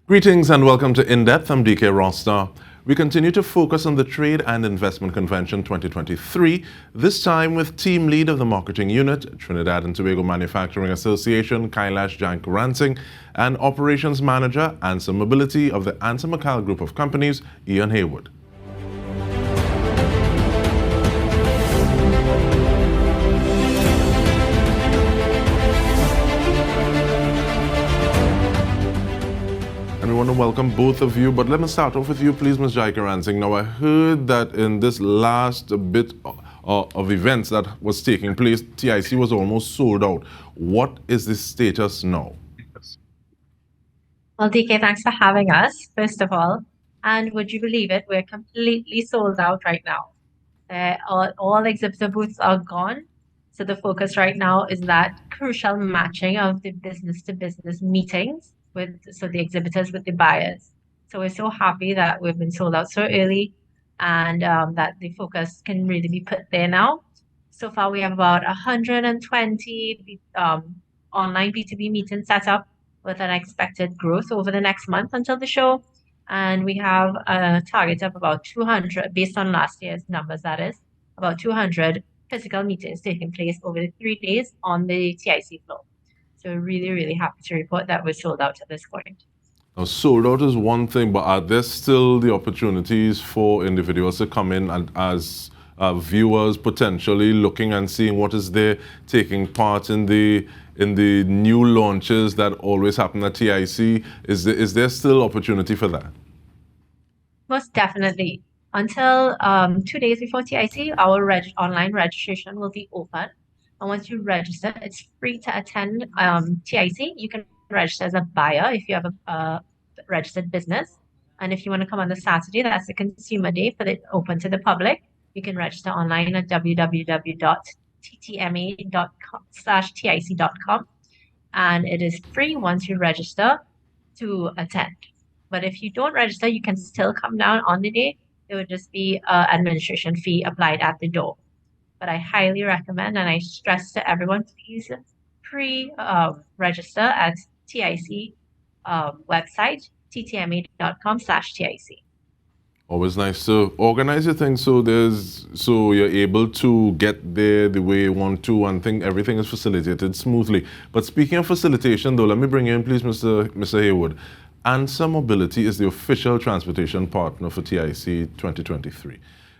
Greetings and welcome to In Depth. I'm Dike Rostant. We continue to focus on the Trade and Investment Convention 2023, this time with team lead of the marketing unit, Trinidad and Tobago Manufacturing Association, Kailash Jaikaransingh, and operations manager, ANSA Mobility of the ANSA McAL group of companies, Ian Haywood. And we want to welcome both of you, but let me start off with you, please, Ms. Jaikaransingh. Now, I heard that in this last bit of events that was taking place, TIC was almost sold out. What is the status now? Well, DK, thanks for having us, first of all. And would you believe it? We're completely sold out right now. All exhibitor booths are gone. So the focus right now is that crucial matching of the business-to-business meetings with the exhibitors with the buyers. So we're so happy that we've been sold out so early and that the focus can really be put there now. So far, we have about 120 online B2B meetings set up with an expected growth over the next month until the show. And we have a target of about 200, based on last year's numbers, that is, about 200 physical meetings taking place over the 3 days on the TIC floor. So we're really, really happy to report that we're sold out at this point. Now, sold out is one thing, but are there still the opportunities for individuals to come in and as viewers potentially looking and seeing what is there, taking part in the new launches that always happen at TIC? Is there still opportunity for that? Most definitely. Until 2 days before TIC, our online registration will be open. And once you register, it's free to attend TIC. You can register as a buyer if you have a registered business. And if you want to come on the Saturday, that's the consumer day for the open to the public. You can register online at www.ttma.com/tic.com. And it is free once you register to attend. But if you don't register, you can still come down on the day. There would just be an administration fee applied at the door. But I highly recommend, and I stress to everyone, please pre-register at TIC website, ttma.com/TIC. Always nice to organize your things so you're able to get there the way you want to, and think everything is facilitated smoothly. But speaking of facilitation, though, let me bring you in, please, Mr. Haywood. ANSA Mobility is the official transportation partner for TIC 2023.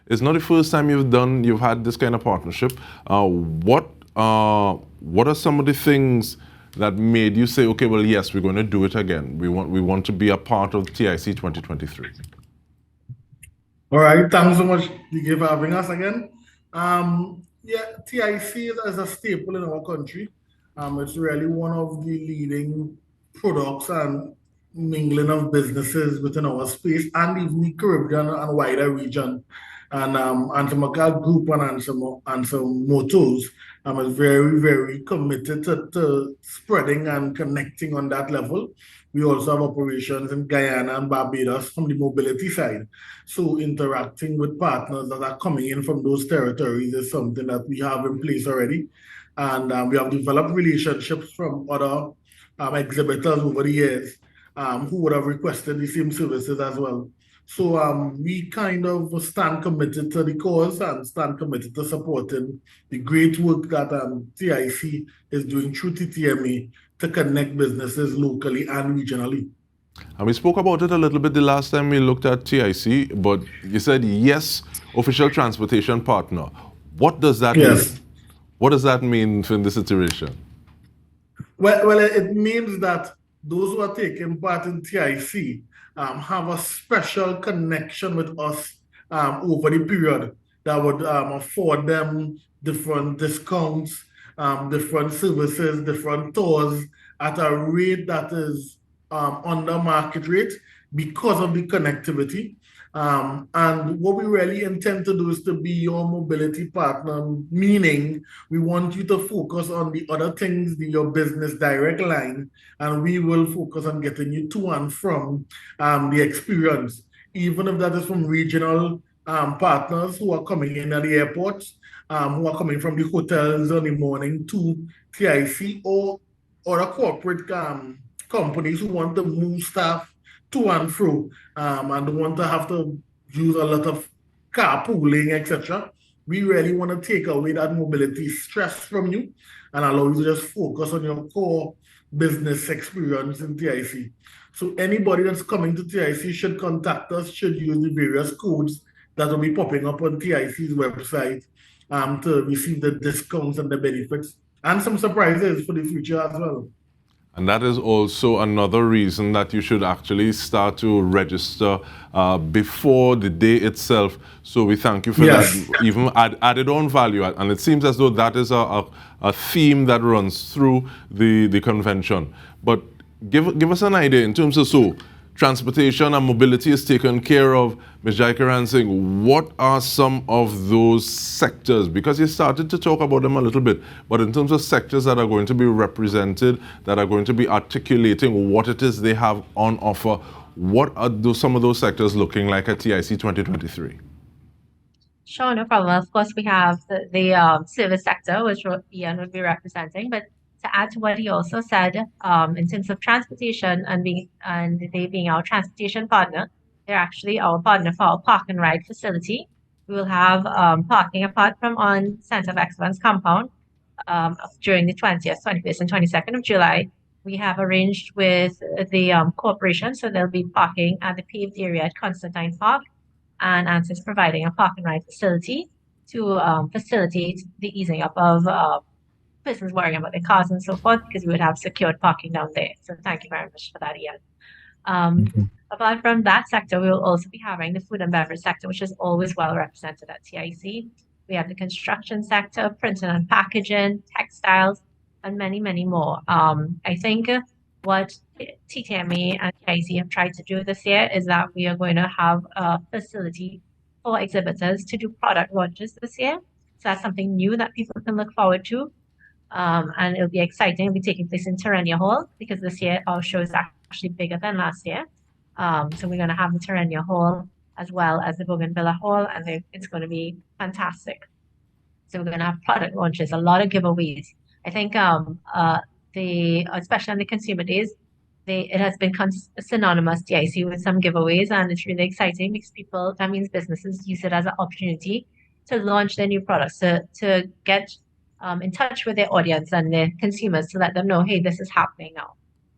It's not the first time you've had this kind of partnership. What are some of the things that made you say, okay, well, yes, we're going to do it again. We want to be a part of TIC 2023. All right, thanks so much, DK, for having us again. TIC is a staple in our country. It's really one of the leading products and mingling of businesses within our space and even the Caribbean and wider region. And ANSA McAL Group and ANSA Motors is very, very committed to spreading and connecting on that level. We also have operations in Guyana and Barbados from the mobility side. So interacting with partners that are coming in from those territories is something that we have in place already. And we have developed relationships from other exhibitors over the years who would have requested the same services as well. So we kind of stand committed to the cause and stand committed to supporting the great work that TIC is doing through TTMA to connect businesses locally and regionally. And we spoke about it a little bit the last time we looked at TIC, but you said, yes, official transportation partner. What does that mean? What does that mean in this situation? Well, it means that those who are taking part in TIC have a special connection with us over the period that would afford them different discounts, different services, different tours at a rate that is under market rate because of the connectivity. And what we really intend to do is to be your mobility partner, meaning we want you to focus on the other things, your business direct line, and we will focus on getting you to and from the experience, even if that is from regional partners who are coming in at the airports, who are coming from the hotels in the morning to TIC, or other corporate companies who want to move staff to and fro, and don't want to have to use a lot of carpooling, etc. We really want to take away that mobility stress from you and allow you to just focus on your core business experience in TIC. So anybody that's coming to TIC should contact us, should use the various codes that will be popping up on TIC's website to receive the discounts and the benefits and some surprises for the future as well. And that is also another reason that you should actually start to register before the day itself. So we thank you for Yes. that, even added on value. And it seems as though that is a theme that runs through the convention. But give us an idea in terms of transportation and mobility is taken care of. Ms. Jaikaransingh, what are some of those sectors? Because you started to talk about them a little bit, but in terms of sectors that are going to be represented, that are going to be articulating what it is they have on offer, what are some of those sectors looking like at TIC 2023? Sure, no problem. Of course, we have the service sector, which Ian would be representing. But to add to what he also said, in terms of transportation and they being our transportation partner, they're actually our partner for our park and ride facility. We will have parking apart from on Center of Excellence compound during the 20th, 21st, and 22nd of July. We have arranged with the corporation, so they'll be parking at the paved area at Constantine Park, and ANSA is providing a park and ride facility to facilitate the easing up of persons worrying about their cars and so forth, because we would have secured parking down there. So thank you very much for that, Ian. Apart from that sector, we will also be having the food and beverage sector, which is always well represented at TIC. We have the construction sector, printing and packaging, textiles, and many, many more. I think what TTMA and TIC have tried to do this year is that we are going to have a facility for exhibitors to do product launches this year. So that's something new that people can look forward to. And it'll be exciting. It'll be taking place in Terrenia Hall, because this year our show is actually bigger than last year. So we're going to have the Terrenia Hall as well as the Bougainvillea Hall, and it's going to be fantastic. So we're going to have product launches, a lot of giveaways. I think especially on the consumer days, it has been synonymous, TIC, with some giveaways, and it's really exciting because that means businesses use it as an opportunity to launch their new products, to get in touch with their audience and their consumers, to let them know, hey, this is happening now.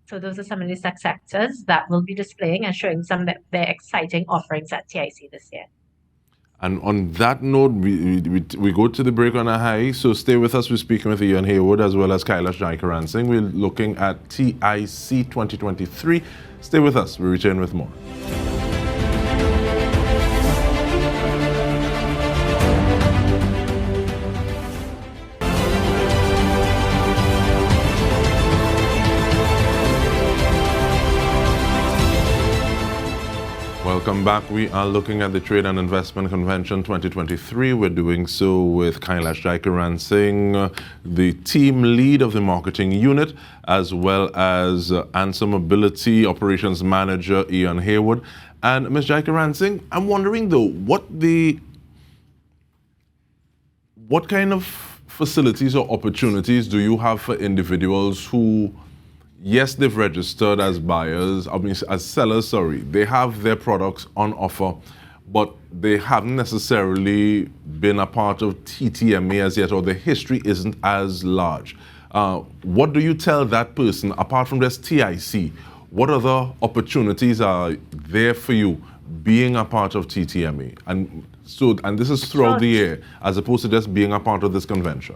So those are some of the sectors that will be displaying and showing some of their exciting offerings at TIC this year. And on that note, we go to the break on a high, so stay with us. We're speaking with Ian Haywood as well as Kailash Jaikaransingh. We're looking at TIC 2023. Stay with us. We return with more. Welcome back. We are looking at the Trade and Investment Convention 2023. We're doing so with Kailash Jaikaransingh, the team lead of the marketing unit, as well as ANSA Mobility Operations Manager Ian Haywood. And Ms. Jaikaransingh, I'm wondering though, what kind of facilities or opportunities do you have for individuals who, yes, they've registered as as sellers, they have their products on offer, but they haven't necessarily been a part of TTMA as yet, or the history isn't as large. What do you tell that person, apart from just TIC, what other opportunities are there for you being a part of TTMA? And this is throughout the year, as opposed to just being a part of this convention.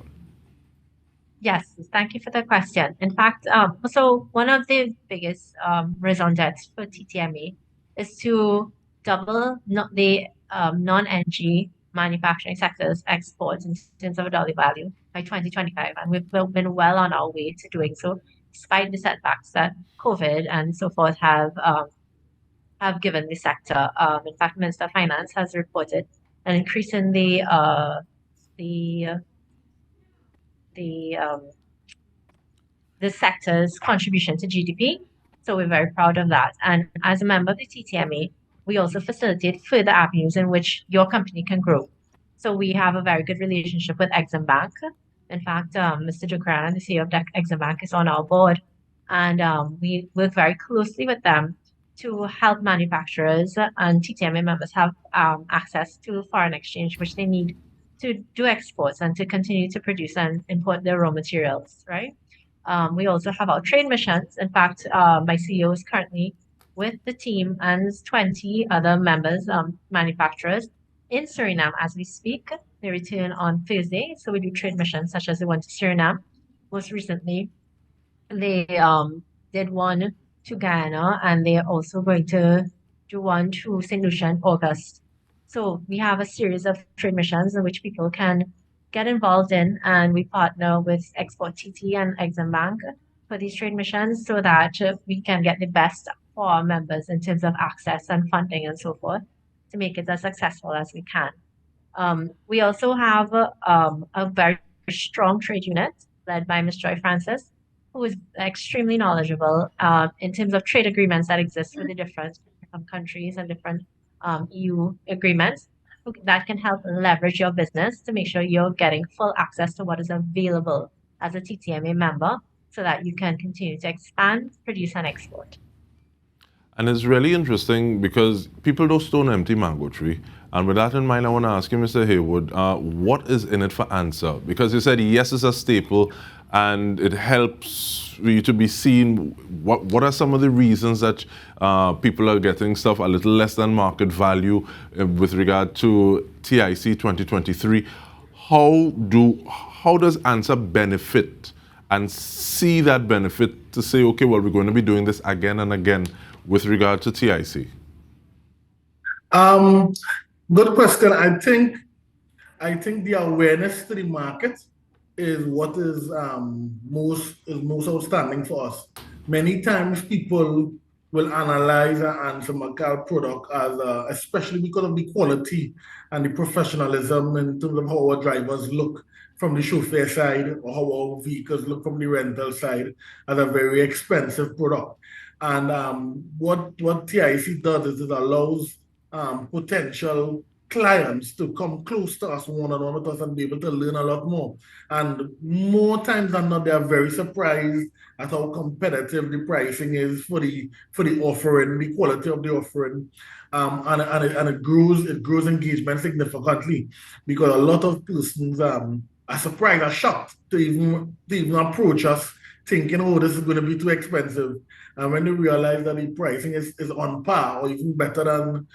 Yes, thank you for the question. In fact, so one of the biggest raison d'etre for TTMA is to double the non-energy manufacturing sector's exports in terms of dollar value by 2025. And we've been well on our way to doing so, despite the setbacks that COVID and so forth have given the sector. In fact, Minister of Finance has reported an increase in the sector's contribution to GDP. So we're very proud of that. And as a member of the TTMA, we also facilitate further avenues in which your company can grow. So we have a very good relationship with Exim Bank. In fact, Mr. Jaikaransingh, the CEO of Exim Bank, is on our board. And we work very closely with them to help manufacturers and TTMA members have access to foreign exchange, which they need to do exports and to continue to produce and import their raw materials, right? We also have our trade missions. In fact, my CEO is currently with the team and 20 other members, manufacturers in Suriname as we speak. They return on Thursday. So we do trade missions such as the one to Suriname. Most recently, they did one to Guyana and they're also going to do one to St. Lucia in August. So we have a series of trade missions in which people can get involved in, and we partner with Export TT and Exim Bank for these trade missions so that we can get the best for our members in terms of access and funding and so forth to make it as successful as we can. We also have a very strong trade unit led by Ms. Joy Francis, who is extremely knowledgeable in terms of trade agreements that exist with the different countries and different EU agreements that can help leverage your business to make sure you're getting full access to what is available as a TTMA member so that you can continue to expand, produce, and export. And it's really interesting because people don't stone empty mango tree. And with that in mind, I want to ask you, Mr. Haywood, what is in it for ANSA? Because you said yes, it's a staple and it helps you to be seen. What are some of the reasons that people are getting stuff a little less than market value with regard to TIC 2023? How does ANSA benefit and see that benefit to say, okay, well, we're going to be doing this again and again with regard to TIC? Good question. I think the awareness to the market is what is most outstanding for us. Many times people will analyze an ANSA McAL product as especially because of the quality and the professionalism in terms of how our drivers look from the chauffeur side or how our vehicles look from the rental side as a very expensive product. And what TIC does is it allows potential clients to come close to us, one-on-one with us, and be able to learn a lot more. And more times than not, they are very surprised at how competitive the pricing is for the offering, the quality of the offering, and it grows engagement significantly because a lot of persons are surprised, are shocked to even approach us, thinking, oh, this is going to be too expensive. And when they realize that the pricing is on par or even better than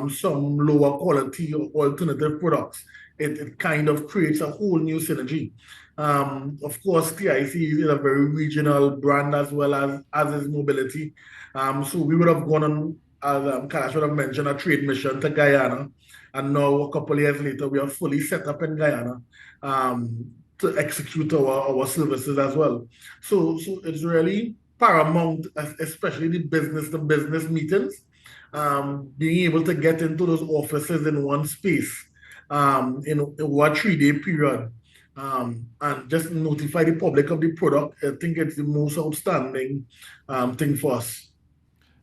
some lower quality or alternative products, it kind of creates a whole new synergy. Of course, TIC is a very regional brand as well as is mobility. So we would have gone on, as Kailash would have mentioned, a trade mission to Guyana. And now, a couple of years later, we are fully set up in Guyana to execute our services as well. So it's really paramount, especially the business-to-business meetings, being able to get into those offices in one space in one 3-day period and just notify the public of the product. I think it's the most outstanding thing for us.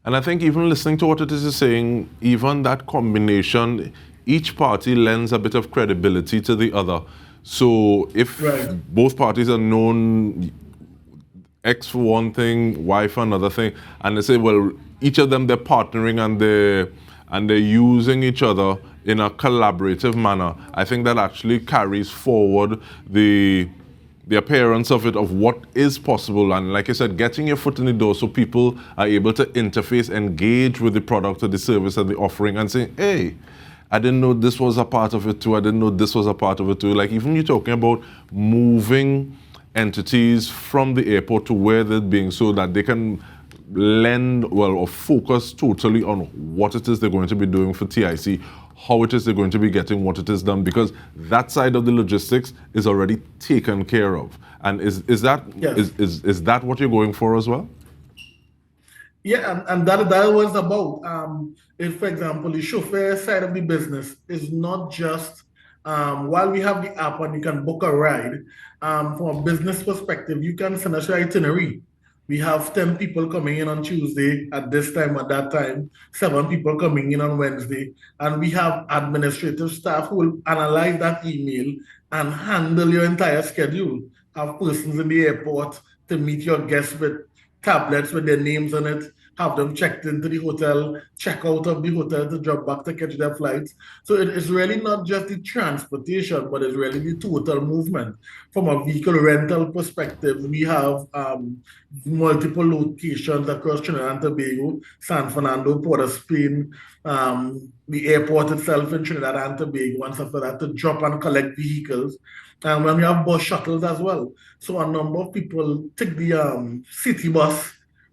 And I think even listening to what it is saying, even that combination, each party lends a bit of credibility to the other. So if both parties are known, X for one thing, Y for another thing, and they say, well, each of them, they're partnering and they're using each other in a collaborative manner, I think that actually carries forward the appearance of it, of what is possible. And like I said, getting your foot in the door so people are able to interface, engage with the product or the service that they're offering and say, hey, I didn't know this was a part of it too. I didn't know this was a part of it too. Like even you're talking about moving entities from the airport to where they're being so that they can lend, well, or focus totally on what it is they're going to be doing for TIC, how it is they're going to be getting what it is done, because that side of the logistics is already taken care of. And is that is that what you're going for as well? Yeah, and that was about, if, for example, the chauffeur side of the business is not just, while we have the app and you can book a ride, from a business perspective, you can send us your itinerary. We have 10 people coming in on Tuesday at this time, at that time, 7 people coming in on Wednesday, and we have administrative staff who will analyze that email and handle your entire schedule. Have persons in the airport to meet your guests with tablets with their names on it, have them checked into the hotel, check out of the hotel to jump back to catch their flights. So it's really not just the transportation, but it's really the total movement. From a vehicle rental perspective, we have multiple locations across Trinidad and Tobago, San Fernando, Port of Spain, the airport itself in Trinidad and Tobago, and stuff like that, to drop and collect vehicles. And when we have bus shuttles as well. So a number of people take the city bus,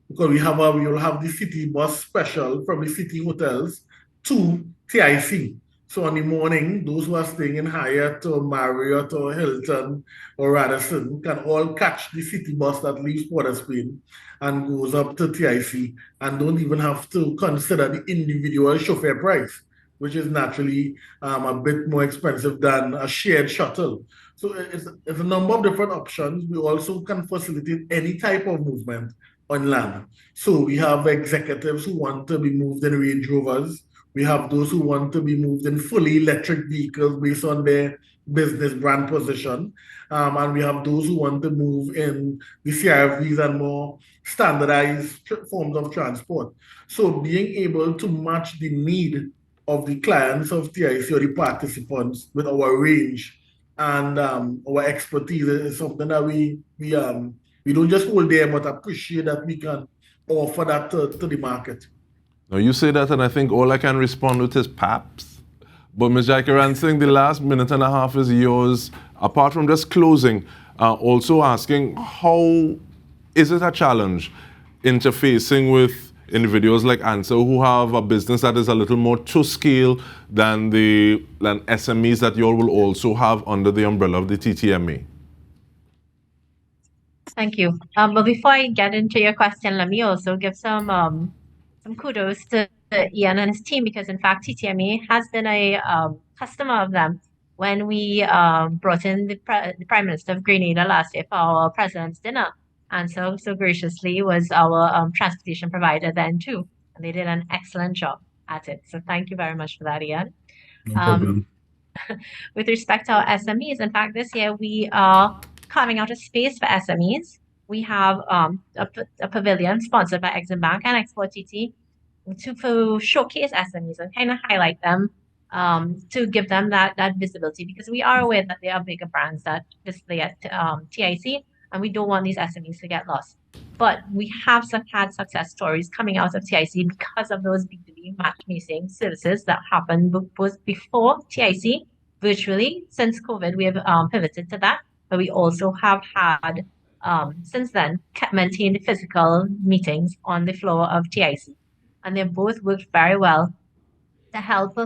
because we will have the city bus special from the city hotels to TIC. So in the morning, those who are staying in Hyatt or Marriott or Hilton or Radisson can all catch the city bus that leaves Port of Spain and goes up to TIC, and don't even have to consider the individual chauffeur price, which is naturally a bit more expensive than a shared shuttle. So it's a number of different options. We also can facilitate any type of movement on land. So we have executives who want to be moved in Range Rovers. We have those who want to be moved in fully electric vehicles based on their business brand position. And we have those who want to move in the CRVs and more standardized forms of transport. So being able to match the need of the clients of TIC or the participants with our range and our expertise is something that we don't just hold there, but appreciate that we can offer that to the market. Now, you say that, and I think all I can respond with is PAPS. But Ms. Jaikaransingh, the last minute and a half is yours. Apart from just closing, also asking, how is it a challenge interfacing with individuals like ANSA who have a business that is a little more to scale than SMEs that you all will also have under the umbrella of the TTMA? Thank you. But before I get into your question, let me also give some kudos to Ian and his team, because in fact TTMA has been a customer of them when we brought in the Prime Minister of Grenada last year for our President's dinner. And so graciously was our transportation provider then too. And they did an excellent job at it. So thank you very much for that, Ian. No problem. With respect to our SMEs, in fact, this year we are carving out a space for SMEs. We have a pavilion sponsored by Exim Bank and Export TT to showcase SMEs and kind of highlight them, to give them that visibility, because we are aware that there are bigger brands that display at TIC, and we don't want these SMEs to get lost. But we have had success stories coming out of TIC because of those B2B matchmaking services that happened both before TIC, virtually. Since COVID, we have pivoted to that, but we also have had since then maintained physical meetings on the floor of TIC, and they both worked very well to help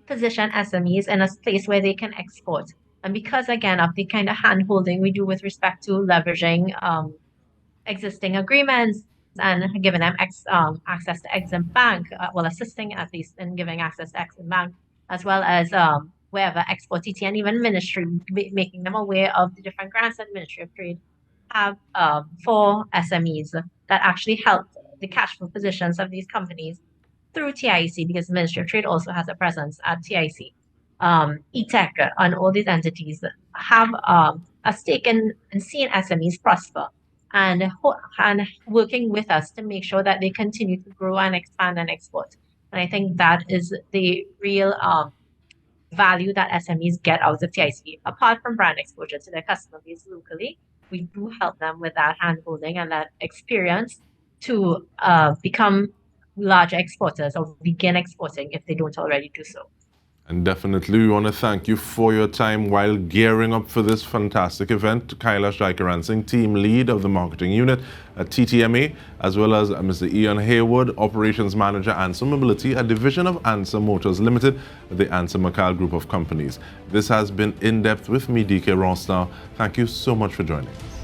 position SMEs in a place where they can export. And because again of the kind of hand holding we do with respect to leveraging existing agreements and giving them access to Exim Bank, assisting at least in giving access to Exim Bank, as well as wherever Export TT and even Ministry, making them aware of the different grants that Ministry of Trade have for SMEs that actually help the cash flow positions of these companies through TIC, because the Ministry of Trade also has a presence at TIC. ETEC and all these entities have a stake in seeing SMEs prosper and working with us to make sure that they continue to grow and expand and export. And I think that is the real value that SMEs get out of TIC. Apart from brand exposure to their customer base locally, we do help them with that hand-holding and that experience to become larger exporters or begin exporting if they don't already do so. And definitely we want to thank you for your time while gearing up for this fantastic event. Kailash Jaikaransingh, team lead of the marketing unit at TTMA, as well as Mr. Ian Haywood, operations manager, ANSA Mobility, a division of ANSA Motors Limited, the ANSA McAL group of companies. This has been In Depth with me, Dike Rostant. Thank you so much for joining us.